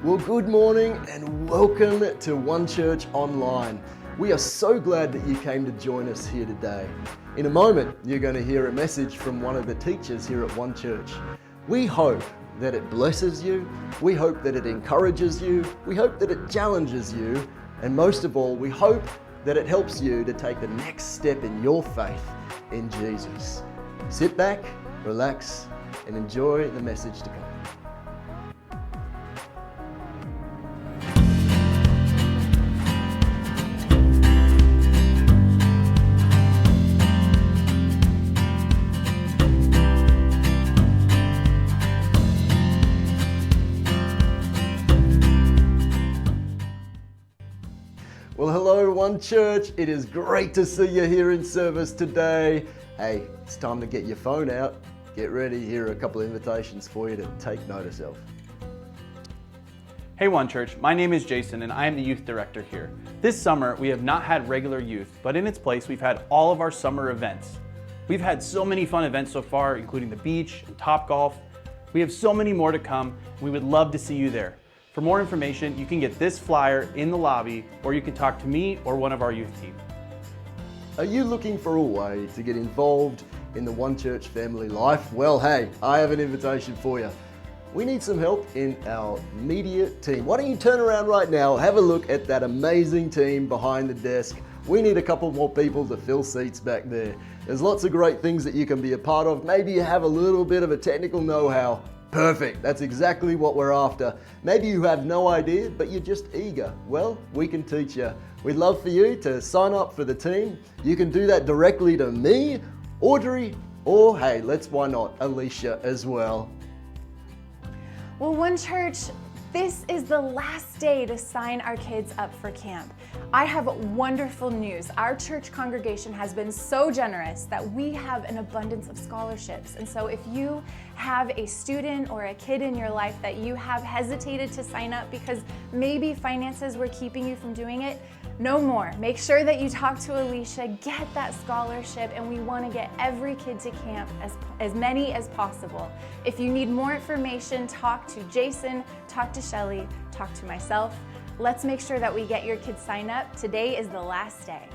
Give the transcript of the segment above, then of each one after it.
Well, good morning and welcome to One Church Online. We are so glad that you came to join us here today. In a moment, you're going to hear a message from one of the teachers here at One Church. We hope that it blesses you, we hope that it encourages you, we hope that it challenges you, and most of all, we hope that it helps you to take the next step in your faith in Jesus. Sit back, relax, and enjoy the message to come. Well, hello, One Church. It is great to see you here in service today. Hey, it's time to get your phone out. Get ready. Here are a couple of invitations for you to take notice of. Hey One Church, my name is Jason and I am the youth director here. This summer we have not had regular youth, but in its place we've had all of our summer events. We've had so many fun events so far, including the beach and Topgolf. We have so many more to come. We would love to see you there. For more information, you can get this flyer in the lobby, or you can talk to me or one of our youth team. Are you looking for a way to get involved in the One Church family life? Well, hey, I have an invitation for you. We need some help in our media team. Why don't you turn around right now, have a look at that amazing team behind the desk. We need a couple more people to fill seats back there. There's lots of great things that you can be a part of. Maybe you have a little bit of a technical know-how. Perfect, that's exactly what we're after. Maybe you have no idea, but you're just eager. Well, we can teach you. We'd love for you to sign up for the team. You can do that directly to me, Audrey, or hey, why not, Alicia as well. Well, One Church, this is the last day to sign our kids up for camp. I have wonderful news. Our church congregation has been so generous that we have an abundance of scholarships. And so if you have a student or a kid in your life that you have hesitated to sign up because maybe finances were keeping you from doing it, no more. Make sure that you talk to Alicia, get that scholarship, and we want to get every kid to camp, as many as possible. If you need more information, talk to Jason, talk to Shelly, talk to myself. Let's make sure that we get your kids signed up. Today is the last day.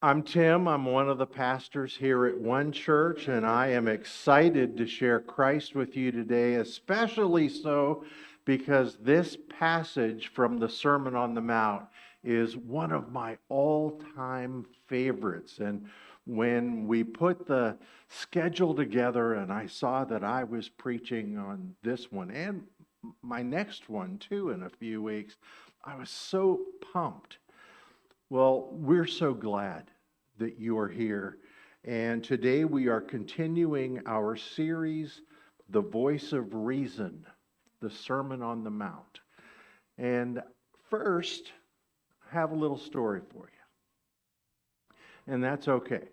I'm Tim. I'm one of the pastors here at One Church, and I am excited to share Christ with you today, especially so because this passage from the Sermon on the Mount is one of my all-time favorites. And when we put the schedule together and I saw that I was preaching on this one and my next one too in a few weeks, I was so pumped. Well, we're so glad that you are here. And today we are continuing our series, The Voice of Reason, the Sermon on the Mount. And first, I have a little story for you. And that's okay.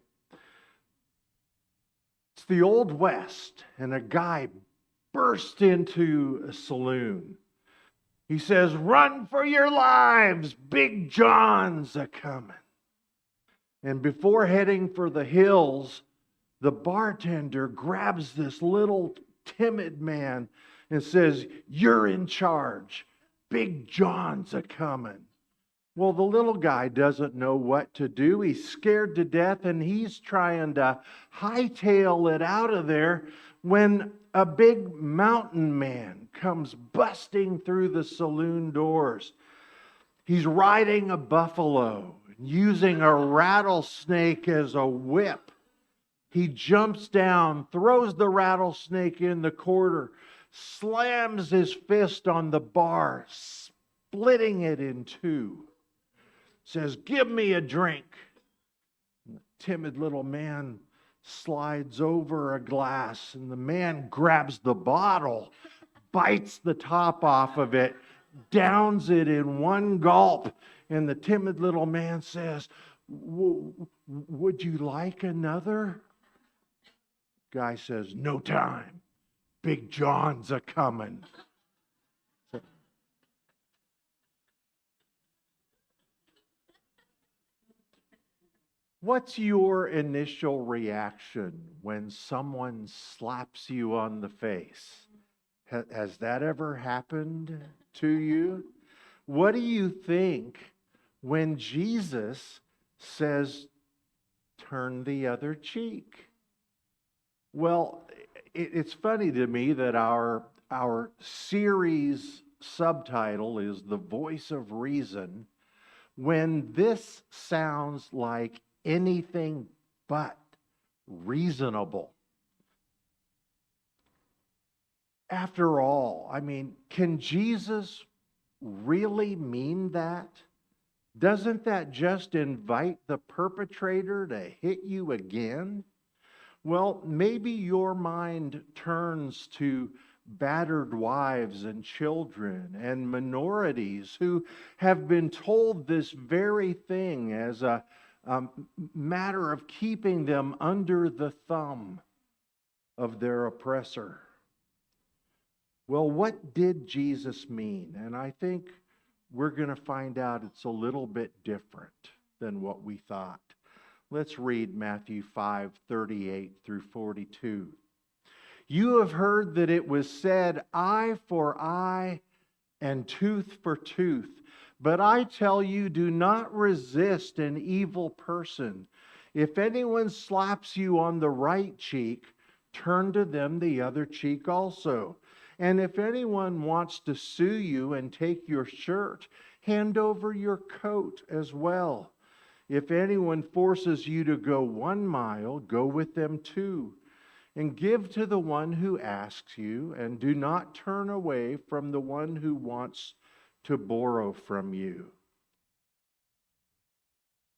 It's the Old West, and a guy burst into a saloon. He says, "Run for your lives, Big John's a-coming." And before heading for the hills, the bartender grabs this little timid man and says, "You're in charge. Big John's a-coming." Well, the little guy doesn't know what to do. He's scared to death, and he's trying to hightail it out of there when a big mountain man comes busting through the saloon doors. He's riding a buffalo, using a rattlesnake as a whip. He jumps down, throws the rattlesnake in the corner, slams his fist on the bar, splitting it in two. Says, "Give me a drink." The timid little man slides over a glass, and the man grabs the bottle, bites the top off of it, downs it in one gulp, and the timid little man says, "Would you like another?" Guy says, "No time. Big John's a-coming." What's your initial reaction when someone slaps you on the face? Has that ever happened to you? What do you think when Jesus says, turn the other cheek? Well, it's funny to me that our series subtitle is The Voice of Reason, when this sounds like anything but reasonable. After all, I mean, can Jesus really mean that? Doesn't that just invite the perpetrator to hit you again? Well, maybe your mind turns to battered wives and children and minorities who have been told this very thing as a matter of keeping them under the thumb of their oppressor. Well, what did Jesus mean? And I think we're going to find out it's a little bit different than what we thought. Let's read Matthew 5:38 through 42. You have heard that it was said, eye for eye and tooth for tooth. But I tell you, do not resist an evil person. If anyone slaps you on the right cheek, turn to them the other cheek also. And if anyone wants to sue you and take your shirt, hand over your coat as well. If anyone forces you to go 1 mile, go with them 2. And give to the one who asks you, and do not turn away from the one who wants to borrow from you.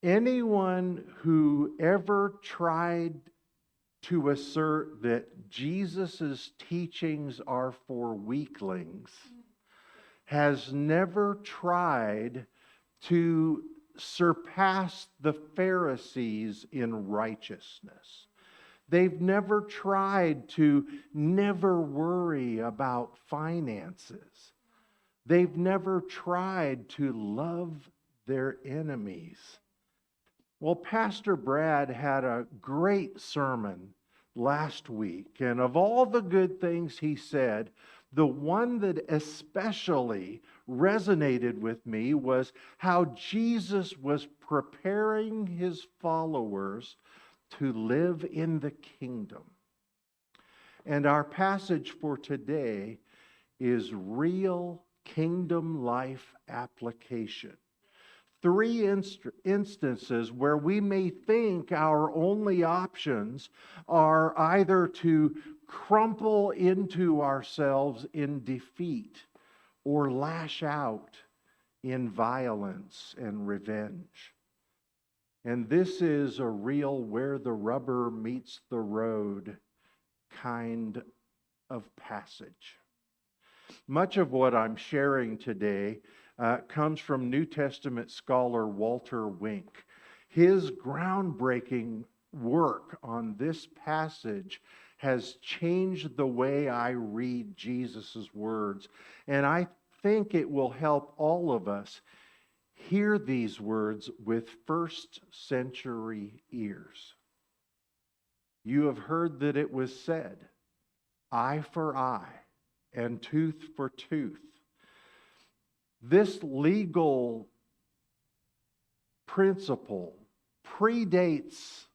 Anyone who ever tried to assert that Jesus' teachings are for weaklings has never tried to surpass the Pharisees in righteousness. They've never tried to never worry about finances. They've never tried to love their enemies. Well, Pastor Brad had a great sermon last week, and of all the good things he said, the one that especially resonated with me was how Jesus was preparing his followers to live in the kingdom. And our passage for today is real kingdom life application. 3 instances where we may think our only options are either to crumple into ourselves in defeat or lash out in violence and revenge. And this is a real where the rubber meets the road kind of passage. Much of what I'm sharing today comes from New Testament scholar Walter Wink. His groundbreaking work on this passage has changed the way I read Jesus' words, and I think it will help all of us hear these words with first century ears. You have heard that it was said, eye for eye and tooth for tooth. This legal principle predates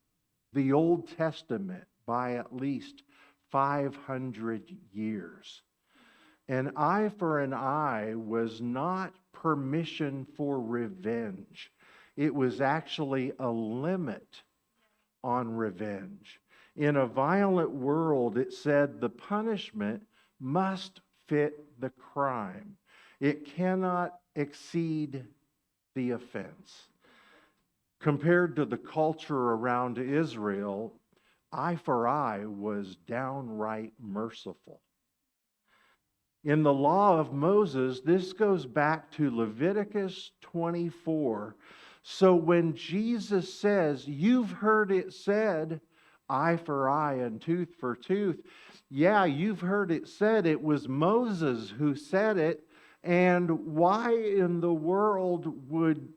the Old Testament by at least 500 years. An eye for an eye was not permission for revenge. It was actually a limit on revenge. In a violent world, it said the punishment must fit the crime. It cannot exceed the offense. Compared to the culture around Israel, eye for eye was downright merciful. In the law of Moses, this goes back to Leviticus 24. So when Jesus says, you've heard it said, eye for eye and tooth for tooth, yeah, you've heard it said. It was Moses who said it. And why in the world would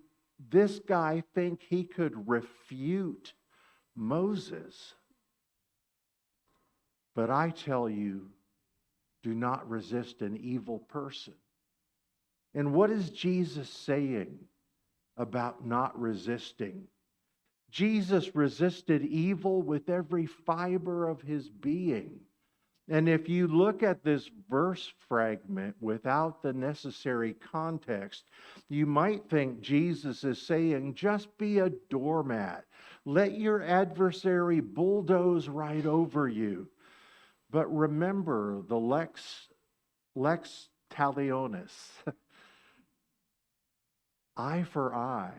this guy think he could refute Moses? But I tell you, do not resist an evil person. And what is Jesus saying about not resisting? Jesus resisted evil with every fiber of his being. And if you look at this verse fragment without the necessary context, you might think Jesus is saying, just be a doormat. Let your adversary bulldoze right over you. But remember the lex talionis, eye for eye,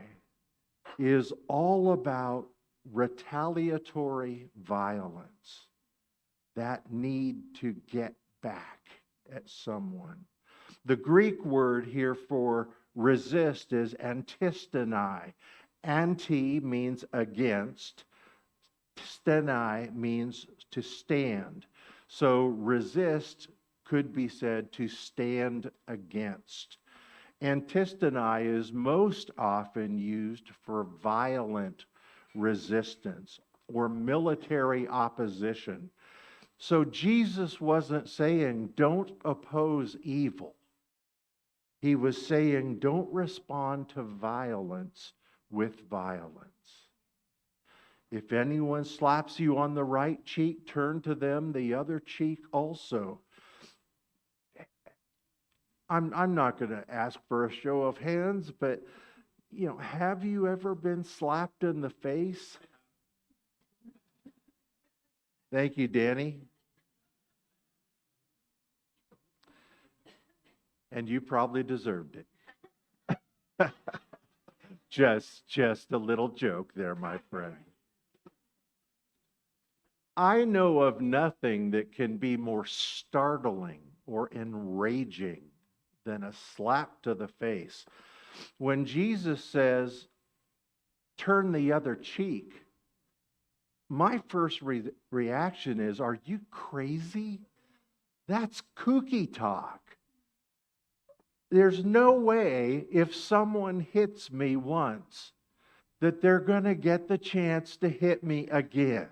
is all about retaliatory violence, that need to get back at someone. The Greek word here for resist is antistonai. Anti means against, stenai means to stand. So resist could be said to stand against. Antistonai is most often used for violent resistance or military opposition. So Jesus wasn't saying, don't oppose evil. He was saying, don't respond to violence with violence. If anyone slaps you on the right cheek, turn to them the other cheek also. I'm not going to ask for a show of hands, but have you ever been slapped in the face? Thank you, Danny. And you probably deserved it. Just a little joke there, my friend. I know of nothing that can be more startling or enraging than a slap to the face. When Jesus says, turn the other cheek, my first reaction is, are you crazy? That's kooky talk. There's no way if someone hits me once that they're going to get the chance to hit me again.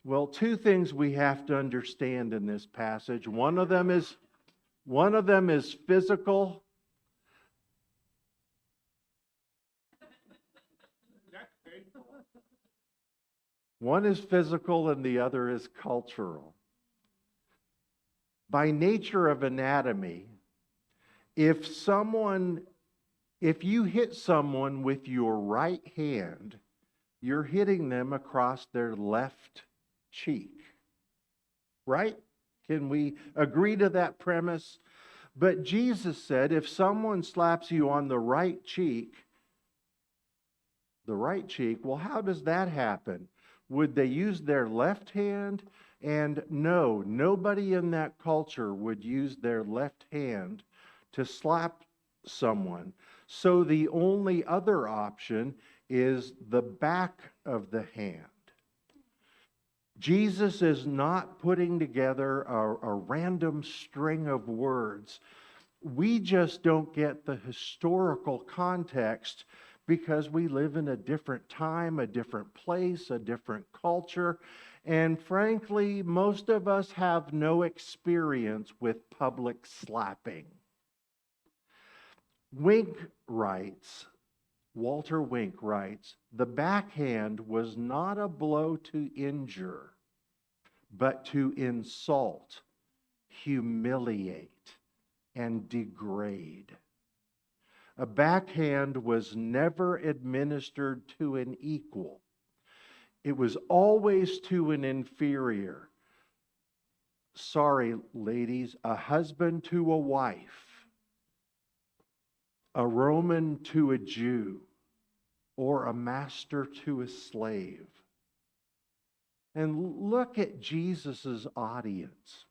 Well, two things we have to understand in this passage. One of them is physical. One is physical and the other is cultural. By nature of anatomy, if you hit someone with your right hand, you're hitting them across their left cheek. Right? Can we agree to that premise? But Jesus said, if someone slaps you on the right cheek, well, how does that happen? Would they use their left hand? And no, nobody in that culture would use their left hand to slap someone. So the only other option is the back of the hand. Jesus is not putting together a random string of words. We just don't get the historical context because we live in a different time, a different place, a different culture. And frankly, most of us have no experience with public slapping. Walter Wink writes, the backhand was not a blow to injure, but to insult, humiliate, and degrade. A backhand was never administered to an equal. It was always to an inferior. Sorry, ladies, a husband to a wife, a Roman to a Jew, or a master to a slave. And look at Jesus' audience.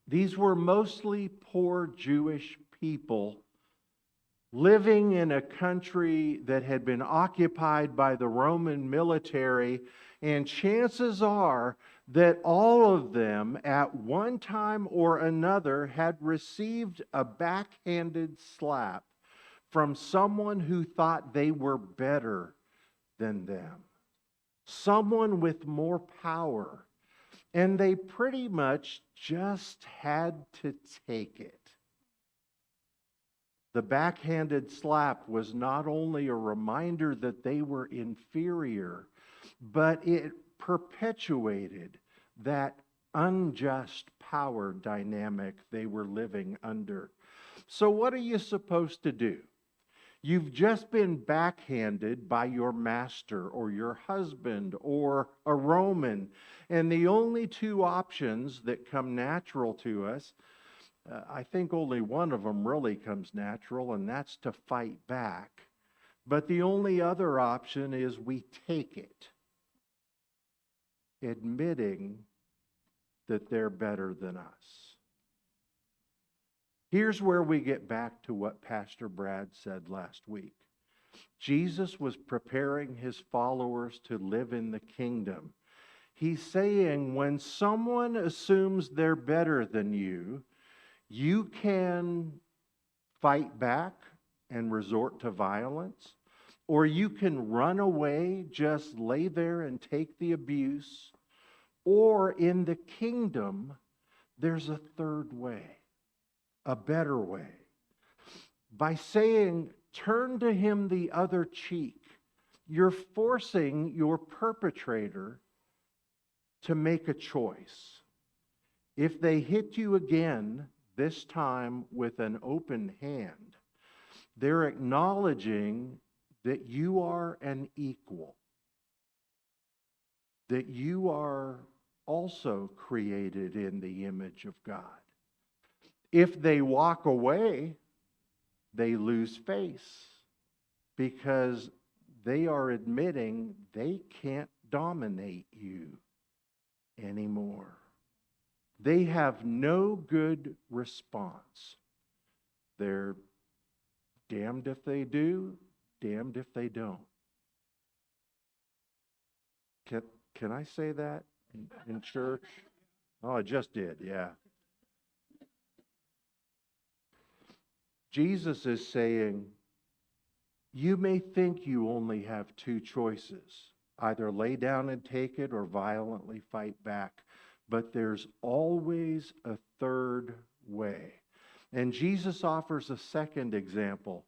These were mostly poor Jewish people living in a country that had been occupied by the Roman military, and chances are that all of them at one time or another had received a backhanded slap from someone who thought they were better than them, someone with more power, and they pretty much just had to take it. The backhanded slap was not only a reminder that they were inferior, but it perpetuated that unjust power dynamic they were living under. So what are you supposed to do? You've just been backhanded by your master or your husband or a Roman, and the only two options that come natural to us, I think only one of them really comes natural, and that's to fight back. But the only other option is we take it, admitting that they're better than us. Here's where we get back to what Pastor Brad said last week. Jesus was preparing his followers to live in the kingdom. He's saying when someone assumes they're better than you, you can fight back and resort to violence, or you can run away, just lay there and take the abuse, or in the kingdom, there's a third way, a better way. By saying, turn to him the other cheek, you're forcing your perpetrator to make a choice. If they hit you again, this time with an open hand, they're acknowledging that you are an equal, that you are also created in the image of God. If they walk away, they lose face because they are admitting they can't dominate you anymore. They have no good response. They're damned if they do, damned if they don't. Can I say that in church? Oh, I just did, yeah. Jesus is saying, you may think you only have two choices, either lay down and take it or violently fight back. But there's always a third way. And Jesus offers a second example.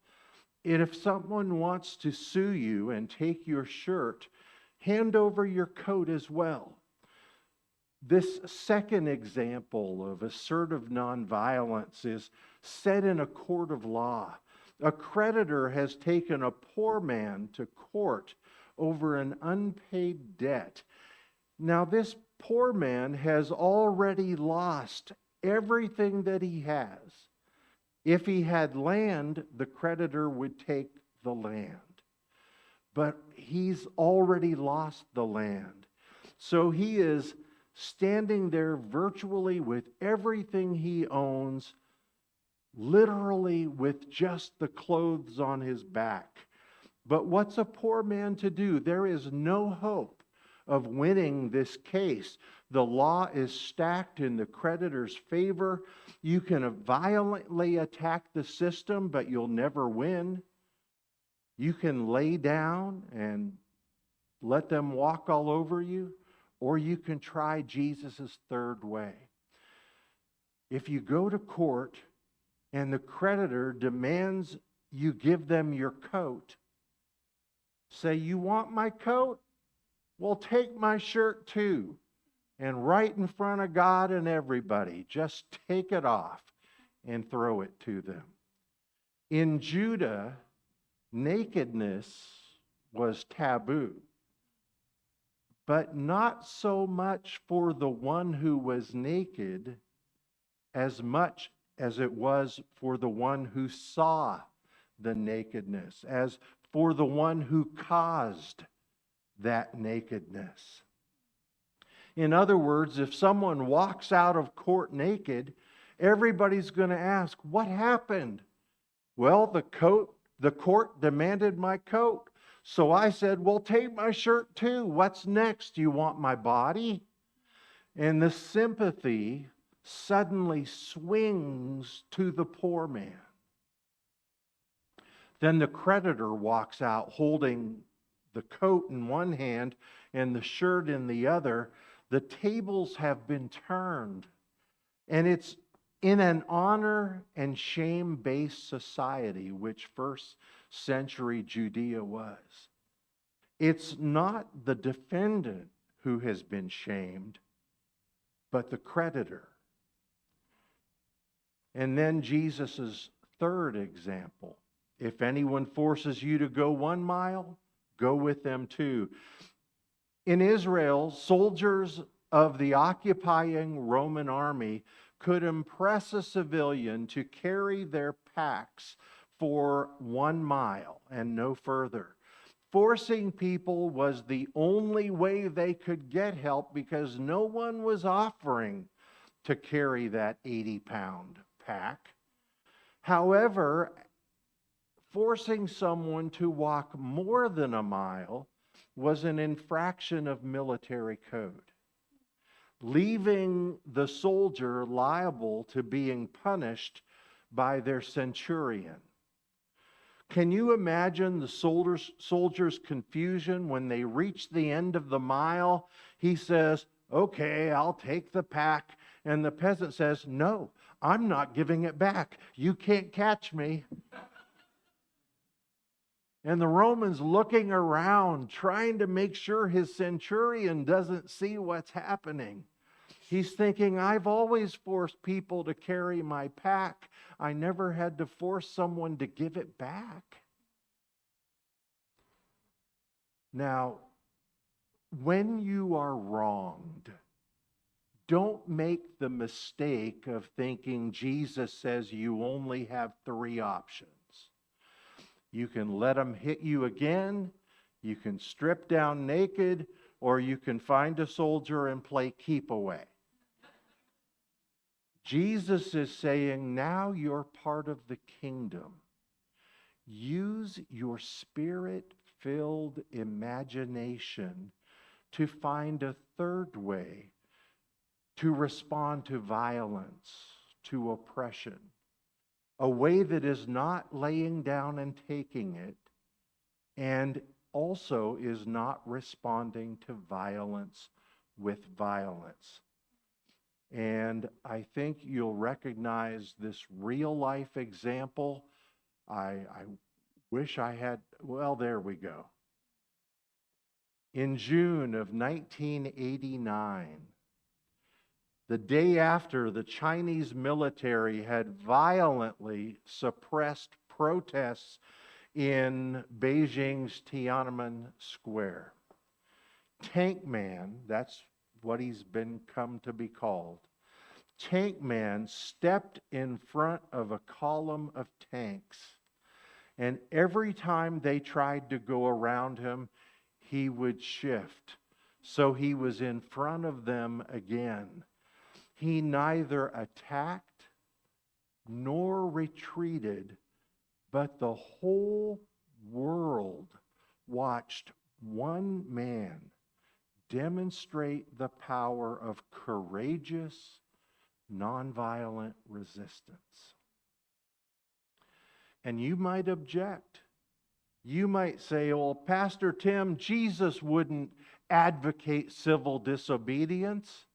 If someone wants to sue you and take your shirt, hand over your coat as well. This second example of assertive nonviolence is set in a court of law. A creditor has taken a poor man to court over an unpaid debt. Now, this poor man has already lost everything that he has. If he had land, the creditor would take the land. But he's already lost the land. So he is standing there virtually with everything he owns, literally with just the clothes on his back. But what's a poor man to do? There is no hope of winning this case. The law is stacked in the creditor's favor. You can violently attack the system, but you'll never win. You can lay down and let them walk all over you, or you can try Jesus' third way. If you go to court and the creditor demands you give them your coat, say, you want my coat? Well, take my shirt too. And right in front of God and everybody, just take it off and throw it to them. In Judah, nakedness was taboo, but not so much for the one who was naked as much as it was for the one who saw the nakedness, as for the one who caused that nakedness. In other words, if someone walks out of court naked, everybody's going to ask, what happened? Well, the court demanded my coat. So I said, well, take my shirt too. What's next? You want my body? And the sympathy suddenly swings to the poor man. Then the creditor walks out holding the coat in one hand and the shirt in the other. The tables have been turned. And it's in an honor and shame-based society, which first century Judea was. It's not the defendant who has been shamed, but the creditor. And then Jesus' third example. If anyone forces you to go 1 mile, go with them too. In Israel, soldiers of the occupying Roman army could impress a civilian to carry their packs for 1 mile and no further. Forcing people was the only way they could get help because no one was offering to carry that 80-pound pack. However, forcing someone to walk more than 1 mile was an infraction of military code, leaving the soldier liable to being punished by their centurion. Can you imagine the soldier's confusion when they reach the end of the mile? He says, "Okay, I'll take the pack." And the peasant says, "No, I'm not giving it back. You can't catch me." And the Roman's looking around, trying to make sure his centurion doesn't see what's happening. He's thinking, I've always forced people to carry my pack. I never had to force someone to give it back. Now, when you are wronged, don't make the mistake of thinking Jesus says you only have 3 options. You can let them hit you again, you can strip down naked, or you can find a soldier and play keep away. Jesus is saying, now you're part of the kingdom. Use your spirit-filled imagination to find a third way to respond to violence, to oppression. A way that is not laying down and taking it, and also is not responding to violence with violence. And I think you'll recognize this real life example. I wish I had, well, there we go. In June of 1989, the day after the Chinese military had violently suppressed protests in Beijing's Tiananmen Square, Tank Man, that's what he's come to be called, Tank Man stepped in front of a column of tanks, and every time they tried to go around him, he would shift. So he was in front of them again. He neither attacked nor retreated, but the whole world watched one man demonstrate the power of courageous, nonviolent resistance. And you might object. You might say, well, Pastor Tim, Jesus wouldn't advocate civil disobedience.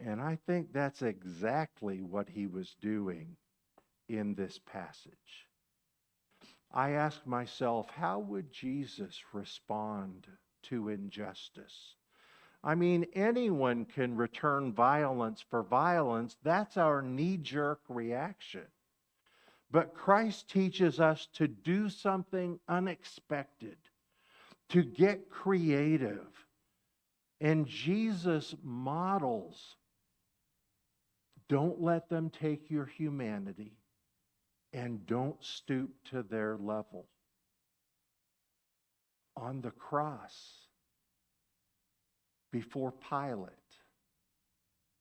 And I think that's exactly what he was doing in this passage. I ask myself, how would Jesus respond to injustice? I mean, anyone can return violence for violence. That's our knee-jerk reaction. But Christ teaches us to do something unexpected, to get creative. And Jesus models, don't let them take your humanity and don't stoop to their level. On the cross, before Pilate,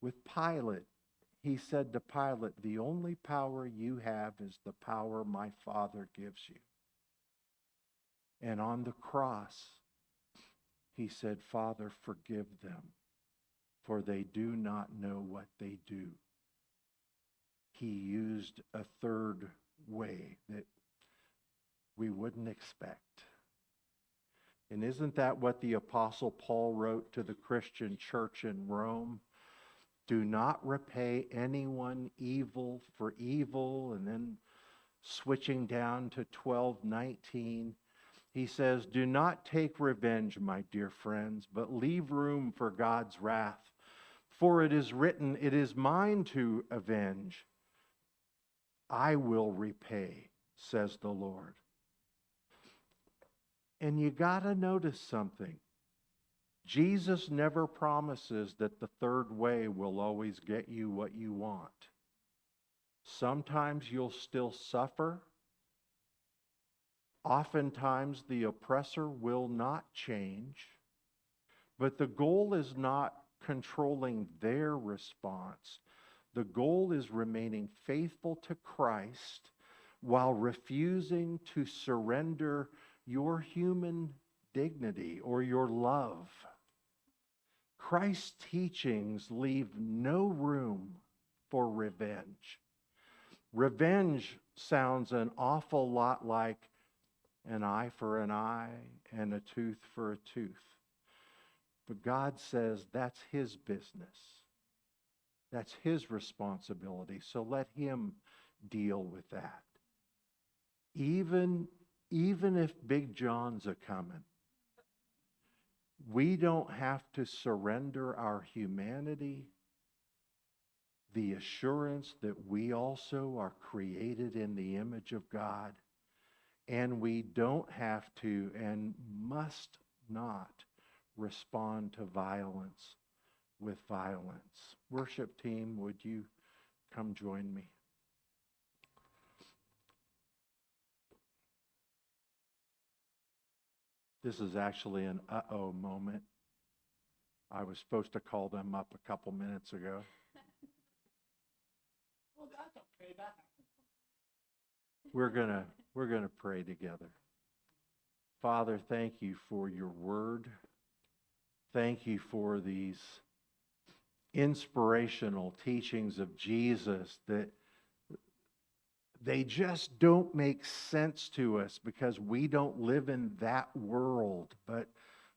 with Pilate, he said to Pilate, the only power you have is the power my Father gives you. And on the cross, he said, Father, forgive them, for they do not know what they do. He used a third way that we wouldn't expect. And isn't that what the Apostle Paul wrote to the Christian church in Rome? Do not repay anyone evil for evil. And then switching down to 12:19, he says, do not take revenge, my dear friends, but leave room for God's wrath. For it is written, it is mine to avenge. I will repay, says the Lord. And you got to notice something. Jesus never promises that the third way will always get you what you want. Sometimes you'll still suffer. Oftentimes the oppressor will not change. But the goal is not controlling their response. The goal is remaining faithful to Christ while refusing to surrender your human dignity or your love. Christ's teachings leave no room for revenge. Revenge sounds an awful lot like an eye for an eye and a tooth for a tooth. But God says that's His business. That's His responsibility. So let Him deal with that. Even if Big John's a coming, we don't have to surrender our humanity, the assurance that we also are created in the image of God, and we don't have to and must not respond to violence with violence. Worship team, would you come join me? This is actually an uh-oh moment. I was supposed to call them up a couple minutes ago. Well, that's okay. That happens. We're gonna pray together. Father, thank you for your word. Thank you for these inspirational teachings of Jesus that they just don't make sense to us because we don't live in that world. But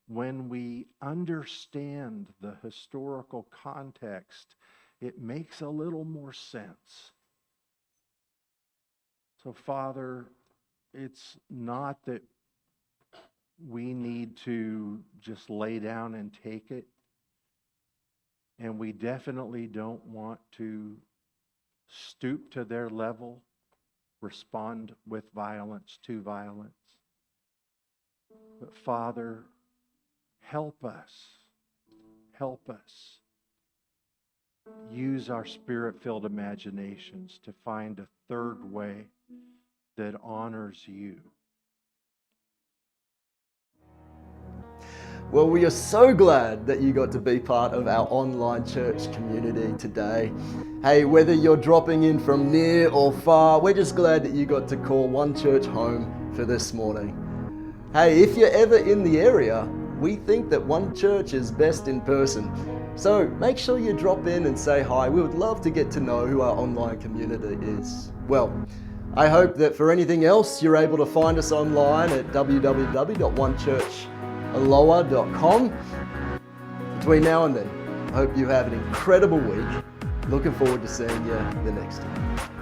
when we understand the historical context, it makes a little more sense. So, Father, it's not that we need to just lay down and take it. And we definitely don't want to stoop to their level, respond with violence to violence. But Father, help us. Help us use our spirit-filled imaginations to find a third way that honors you. Well, we are so glad that you got to be part of our online church community today. Hey, whether you're dropping in from near or far, we're just glad that you got to call One Church home for this morning. Hey, if you're ever in the area, we think that One Church is best in person. So make sure you drop in and say hi. We would love to get to know who our online community is. Well, I hope that for anything else, you're able to find us online at www.onechurchaloa.com. Between now and then, I hope you have an incredible week. Looking forward to seeing you the next time.